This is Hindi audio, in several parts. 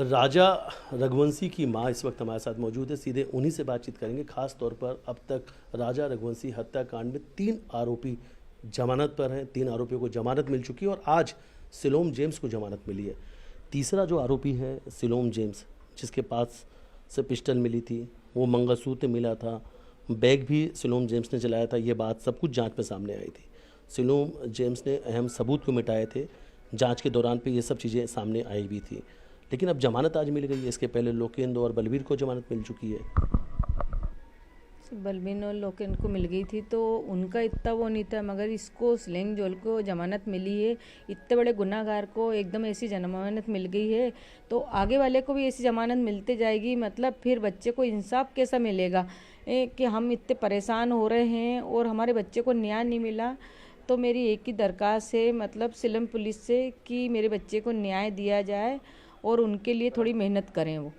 राजा रघुवंशी की मां इस वक्त हमारे साथ मौजूद है। सीधे उन्हीं से बातचीत करेंगे। खास तौर पर अब तक राजा रघुवंशी हत्याकांड में 3 आरोपी जमानत पर हैं। 3 आरोपियों को जमानत मिल चुकी है और आज सिलोम जेम्स को जमानत मिली है। तीसरा जो आरोपी है सिलोम जेम्स, जिसके पास से पिस्टल मिली थी, वो मंगलसूत्र मिला था, बैग भी सिलोम जेम्स ने चलाया था, ये बात सब कुछ जांच में सामने आई थी। सिलोम जेम्स ने अहम सबूत को मिटाए थे। जांच के दौरान पे ये सब चीज़ें सामने आई भी थी, लेकिन अब जमानत आज मिल गई है। इसके पहले लोकेंद्र और बलवीर को जमानत मिल चुकी है। बलवीन और लोकेन को मिल गई थी तो उनका इतना वो नहीं था, मगर इसको स्लेंग जोल को जमानत मिली है। इतने बड़े गुनाहगार को एकदम ऐसी जमानत मिल गई है तो आगे वाले को भी ऐसी जमानत मिलते जाएगी। मतलब फिर बच्चे को इंसाफ कैसा मिलेगा कि हम इतने परेशान हो रहे हैं और हमारे बच्चे को न्याय नहीं मिला। तो मेरी एक ही दरख्वास्त है मतलब सिलम पुलिस से कि मेरे बच्चे को न्याय दिया जाए और उनके लिए थोड़ी मेहनत करें। वो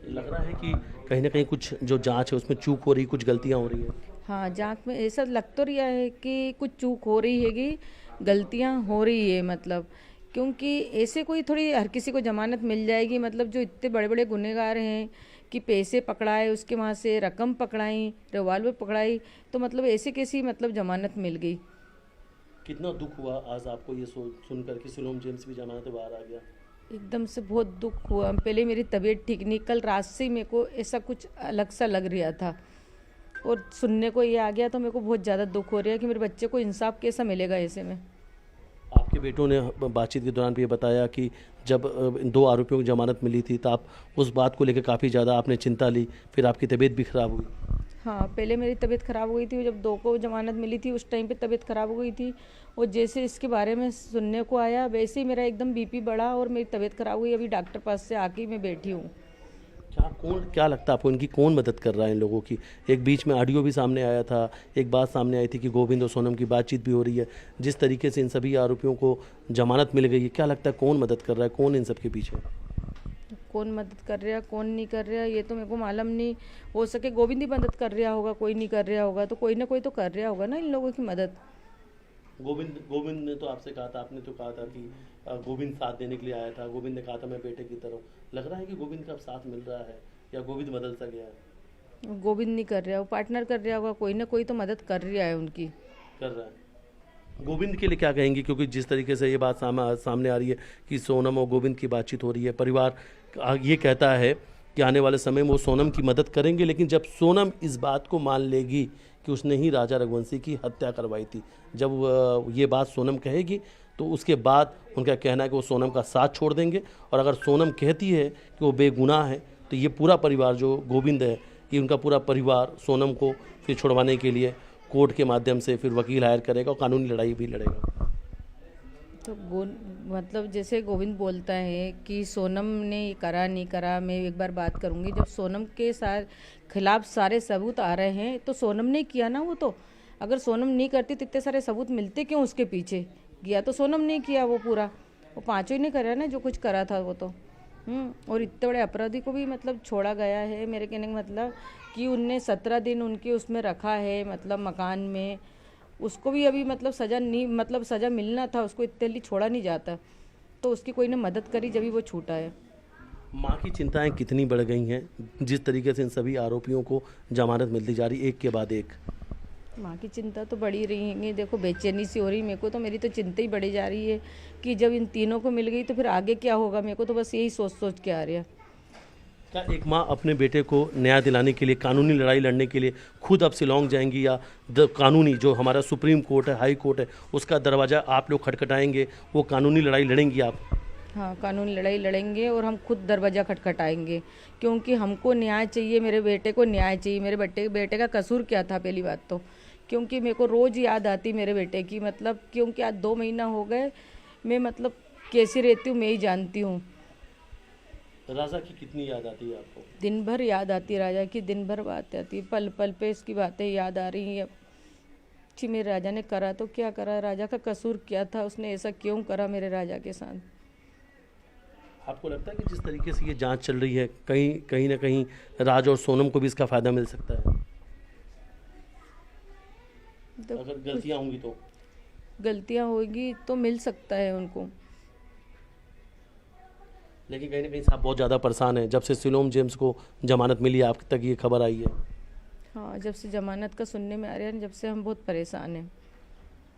लग रहा है कि कहीं ना कहीं कुछ जो जांच है उसमें चूक हो रही, कुछ गलतियां हो रही है। हाँ, जांच में ऐसा लग तो रहा है कि कुछ चूक हो रही है कि गलतियां हो रही है। मतलब क्योंकि ऐसे कोई थोड़ी हर किसी को जमानत मिल जाएगी। मतलब जो इतने बड़े बड़े गुनहगार हैं कि पैसे पकड़ाए, उसके वहाँ से रकम पकड़ाई, रिवॉल्वर पकड़ाई, तो मतलब ऐसे कैसी मतलब जमानत मिल गई। कितना दुख हुआ आज आपको ये सुनकर कि सिलोम जेम्स भी जमानत से बाहर आ गया। एकदम से बहुत दुख हुआ। पहले मेरी तबीयत ठीक नहीं, कल रात से ही मेरे को ऐसा कुछ अलग सा लग रहा था और सुनने को ये आ गया तो मेरे को बहुत ज़्यादा दुख हो रहा है कि मेरे बच्चे को इंसाफ कैसा मिलेगा ऐसे में। आपके बेटों ने बातचीत के दौरान भी ये बताया कि जब इन 2 आरोपियों की जमानत मिली थी तो आप उस बात को लेकर काफ़ी ज़्यादा आपने चिंता ली, फिर आपकी तबीयत भी खराब हुई। हाँ, पहले मेरी तबीयत ख़राब हो गई थी। जब 2 को जमानत मिली थी उस टाइम पे तबीयत ख़राब हो गई थी और जैसे इसके बारे में सुनने को आया वैसे ही मेरा एकदम बीपी बढ़ा और मेरी तबीयत ख़राब हुई। अभी डॉक्टर पास से आके मैं बैठी हूँ। क्या लगता है आपको, इनकी कौन मदद कर रहा है इन लोगों की? एक बीच में ऑडियो भी सामने आया था, एक बात सामने आई थी कि गोविंद और सोनम की बातचीत भी हो रही है। जिस तरीके से इन सभी आरोपियों को जमानत मिल गई है, क्या लगता है कौन मदद कर रहा है, कौन इन सब के पीछे? कौन मदद कर रहा कौन नहीं कर रहा ये तो मेरे को मालूम नहीं। हो सके गोविंद ही मदद कर रहा होगा, कोई नहीं कर रहा होगा तो कोई ना कोई तो कर रहा होगा ना इन लोगों की मदद। गोविंद गोविंद ने तो आपसे कहा था, आपने तो कहा था कि गोविंद साथ देने के लिए आया था, गोविंद ने कहा था मैं बेटे की तरह। लग रहा है कि गोविंद का अब साथ मिल रहा है या गोविंद बदल सा गया है? गोविंद नहीं कर रहा, वो पार्टनर कर रहा होगा, कोई ना कोई तो मदद कर रहा है उनकी। कर रहा है। गोविंद के लिए क्या कहेंगे, क्योंकि जिस तरीके से ये बात सामने आ रही है कि सोनम और गोविंद की बातचीत हो रही है, परिवार ये कहता है कि आने वाले समय में वो सोनम की मदद करेंगे, लेकिन जब सोनम इस बात को मान लेगी कि उसने ही राजा रघुवंशी की हत्या करवाई थी, जब ये बात सोनम कहेगी तो उसके बाद उनका कहना है कि वो सोनम का साथ छोड़ देंगे। और अगर सोनम कहती है कि वो बेगुनाह है तो ये पूरा परिवार जो गोविंद है, ये उनका पूरा परिवार सोनम को फिर छुड़वाने के लिए कोर्ट के माध्यम से फिर वकील हायर करेगा और कानूनी लड़ाई भी लड़ेगा। तो मतलब जैसे गोविंद बोलता है कि सोनम ने ये करा नहीं करा, मैं एक बार बात करूंगी। जब सोनम के साथ खिलाफ सारे सबूत आ रहे हैं तो सोनम ने किया ना वो तो। अगर सोनम नहीं करती तो इतने सारे सबूत मिलते क्यों उसके पीछे? किया तो सोनम ने किया वो पूरा, वो पांचों ही ने करा ना जो कुछ करा था वो तो। और इतने बड़े अपराधी को भी मतलब छोड़ा गया है। मेरे कहने का मतलब कि उनने 17 दिन उनके उसमें रखा है मतलब मकान में। उसको भी अभी मतलब सज़ा नहीं, मतलब सज़ा मिलना था उसको, इतने जल्दी छोड़ा नहीं जाता। तो उसकी कोई ने मदद करी जब भी वो छूटा है। माँ की चिंताएं कितनी बढ़ गई हैं जिस तरीके से इन सभी आरोपियों को जमानत मिलती जा रही एक के बाद एक? माँ की चिंता तो बढ़ी रही है। देखो बेचैनी सी हो रही मेरे को तो, मेरी तो चिंता ही बढ़ी जा रही है कि जब इन तीनों को मिल गई तो फिर आगे क्या होगा। मेरे को तो बस यही सोच सोच के आ रहा। क्या एक माँ अपने बेटे को न्याय दिलाने के लिए, कानूनी लड़ाई लड़ने के लिए खुद अब शिलांग जाएंगी, या कानूनी जो हमारा सुप्रीम कोर्ट है, हाई कोर्ट है, उसका दरवाज़ा आप लोग खटखटाएंगे, वो कानूनी लड़ाई लड़ेंगी आप? हाँ, कानूनी लड़ाई लड़ेंगे और हम खुद दरवाज़ा खटखटाएंगे क्योंकि हमको न्याय चाहिए, मेरे बेटे को न्याय चाहिए। मेरे बेटे का कसूर क्या था पहली बात तो, क्योंकि मेरे को रोज़ याद आती मेरे बेटे की। मतलब क्योंकि आज 2 महीना हो गए, मैं मतलब कैसी रहती हूँ मैं ही जानती हूँ। राजा की कितनी याद आती है आपको? दिन भर याद आती है राजा की, दिन भर बात आती है, पल पल पे इसकी बातें याद आ रही हैं। कि मेरे राजा ने करा तो क्या करा, राजा का कसूर क्या था, उसने ऐसा क्यों करा मेरे राजा के साथ? आपको लगता है कि जिस तरीके से ये जांच चल रही है, कहीं कहीं ना कहीं राज और सोनम को भी इसका फ़ायदा मिल सकता है? तो अगर गलतियां होंगी तो? गलतियां होगी तो मिल सकता है उनको। लेकिन कहीं ना कहीं साहब बहुत ज़्यादा परेशान है जब से सिलोम जेम्स को जमानत मिली है, आप तक ये खबर आई है? हाँ, जब से जमानत का सुनने में आ रहा है, जब से हम बहुत परेशान हैं।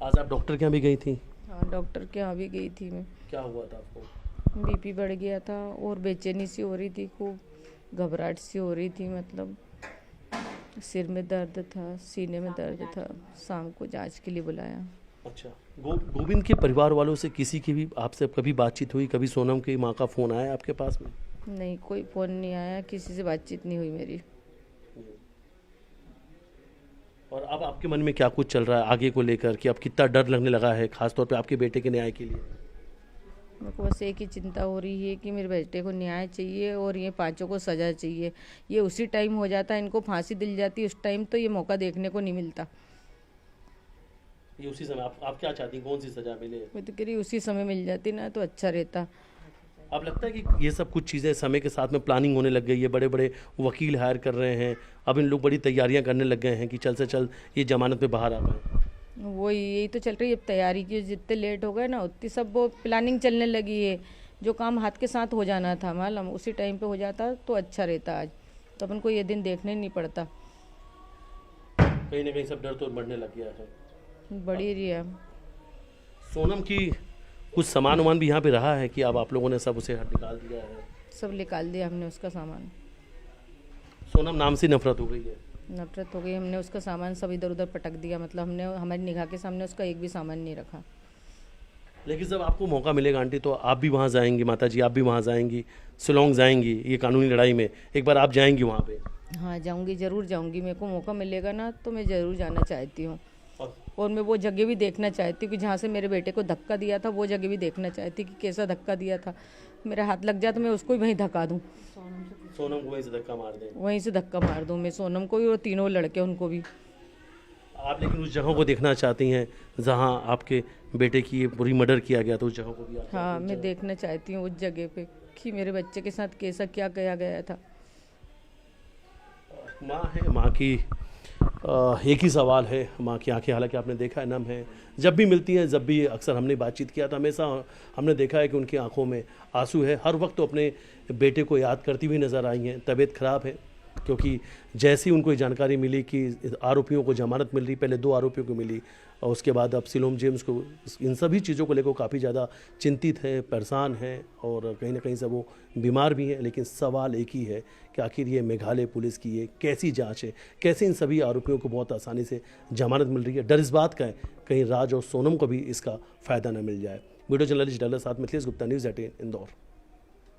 आज आप डॉक्टर के यहाँ भी गई थी, हाँ, डॉक्टर के यहाँ भी गई थी मैं। क्या हुआ था आपको? बीपी बढ़ गया था और बेचैनी सी हो रही थी, खूब घबराहट सी हो रही थी, मतलब सिर में दर्द था, सीने में दर्द था। शाम को जांच के लिए बुलाया। अच्छा, गोविंद के परिवार वालों से किसी की भी आपसे कभी बातचीत हुई? कभी सोनम की माँ का फ़ोन आया आपके पास में? नहीं, कोई फ़ोन नहीं आया, किसी से बातचीत नहीं हुई मेरी। और अब आपके मन में क्या कुछ चल रहा है आगे को लेकर कि अब कितना डर लगने लगा है, खासतौर पे आपके बेटे के न्याय के लिए? मेरे को बस एक ही चिंता हो रही है कि मेरे बेटे को न्याय चाहिए और ये पांचों को सजा चाहिए। ये उसी टाइम हो जाता, इनको फांसी दिल जाती उस टाइम, तो ये मौका देखने को नहीं मिलता। ये उसी समय आप क्या चाहती हैं, कौन सी सजा मिले? मैं तो कह रही उसी समय मिल जाती ना तो अच्छा रहता। अब लगता है कि ये सब कुछ चीज़ें समय के साथ में प्लानिंग होने लग गई है, बड़े बड़े वकील हायर कर रहे हैं, अब इन लोग बड़ी तैयारियां करने लग गए हैं कि जल्द से जल्द ये जमानत पे बाहर आ पाए। वो यही तो चल रही है अब तैयारी की, जितने लेट हो गए ना उतनी सब वो प्लानिंग चलने लगी है। जो काम हाथ के साथ हो जाना था मालूम, उसी टाइम पे हो जाता तो अच्छा रहता। आज तो अपन को ये दिन देखने नहीं पड़ता। कहीं ना कहीं सब डर तो बढ़ने लग गया है। बड़ी रही है। सोनम की कुछ सामान वामान भी यहाँ पे रहा है कि अब आप लोगों ने सब उसे निकाल दिया है? सब निकाल दिया हमने उसका सामान। सोनम नाम से नफरत हो गई है? नफरत हो गई, हमने उसका सामान सब इधर उधर पटक दिया, मतलब हमने हमारी निगाह के सामने उसका एक भी सामान नहीं रखा। लेकिन जब आपको मौका मिलेगा आंटी तो आप भी वहाँ जाएंगी, माता जी आप भी वहाँ जाएंगी, शिलोंग जाएंगी ये कानूनी लड़ाई में, एक बार आप जाएंगी वहाँ पे? हाँ जाऊंगी, ज़रूर जाऊंगी। मेरे को मौका मिलेगा ना तो मैं ज़रूर जाना चाहती हूँ। और मैं वो जगह भी देखना चाहती हूँ कि जहाँ से मेरे बेटे को धक्का दिया था, वो जगह भी देखना चाहती कि कैसा धक्का दिया था। मेरा हाथ लग जाए तो मैं उसको भी वहीं धक्का दूँ, सोनम को वहीं से धक्का मार दें? वहीं से धक्का मार दूँ मैं सोनम को भी और तीनों लड़के उनको भी। आप लेकिन उस जगह को देखना चाहती हैं जहां आपके बेटे की ये पूरी मर्डर किया गया, तो उस जगह को भी आप हाँ, मैं देखना चाहती हूँ उस जगह पे कि मेरे बच्चे के साथ कैसा क्या किया गया था। माँ है, माँ की एक ही सवाल है, माँ की आंखें हालांकि आपने देखा है नम है, जब भी मिलती हैं, जब भी अक्सर हमने बातचीत किया तो हमेशा हमने देखा है कि उनकी आंखों में आंसू है, हर वक्त तो अपने बेटे को याद करती हुई नज़र आई हैं। तबीयत ख़राब है क्योंकि जैसे ही उनको ये जानकारी मिली कि आरोपियों को जमानत मिल रही, पहले 2 आरोपियों को मिली और उसके बाद अब सिलोम जेम्स को, इन सभी चीज़ों को लेकर काफ़ी ज़्यादा चिंतित है, परेशान है और कहीं ना कहीं से वो बीमार भी हैं। लेकिन सवाल एक ही है कि आखिर ये मेघालय पुलिस की ये कैसी जांच है, कैसे इन सभी आरोपियों को बहुत आसानी से जमानत मिल रही है। डर इस बात का है कहीं राज और सोनम को भी इसका फ़ायदा न मिल जाए। वीडियो जर्नलिस्ट डॉलर साथ मिथिलेश गुप्ता, न्यूज़ 18 इंदौर।